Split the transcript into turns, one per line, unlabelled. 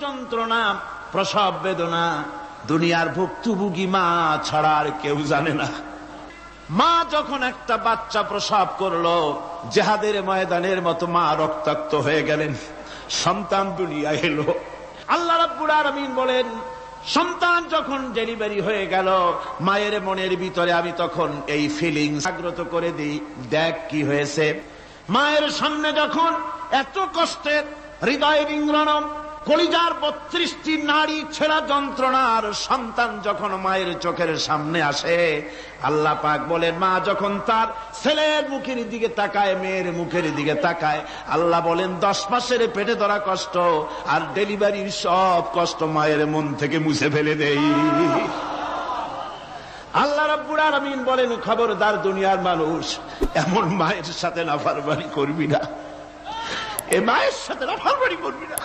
যন্ত্রণা, প্রসব বেদনা দুনিয়ার ভুক্তভোগী মা ছাড়া আর কেউ জানে না। মা যখন একটা বাচ্চা প্রসব করলো, জিহাদের ময়দানের মতো মা রক্তাক্ত হয়ে গেলেন, সন্তান দুনিয়া এলো। আল্লাহ রাব্বুল আলামিন বলেন, সন্তান যখন ডেলিভারি হয়ে গেল, মায়ের মনের ভিতরে আমি তখন এই ফিলিংস জাগ্রত করে দিই, দেখ কি হয়েছে। মায়ের সামনে যখন এত কষ্টের, হৃদয় বিংড়ন, কলিজার 32টি নাড়ি ছেঁড়া যন্ত্রণার সন্তান যখন মায়ের চোখের সামনে আসে, আল্লাহ পাক বলেন, মা যখন তার ছেলের মুখের দিকে তাকায়, মেয়ের মুখের দিকে তাকায়, আল্লাহ বলেন 10 মাসের পেটে ধরা কষ্ট আর ডেলিভারির সব কষ্ট মায়ের মন থেকে মুছে ফেলে দেই। আল্লাহ রাব্বুল আলামিন বলেন, খবরদার দুনিয়ার মানুষ, এমন মায়ের সাথে নাফরমানি করবি না, এ মায়ের সাথে নাফরমানি করবি না।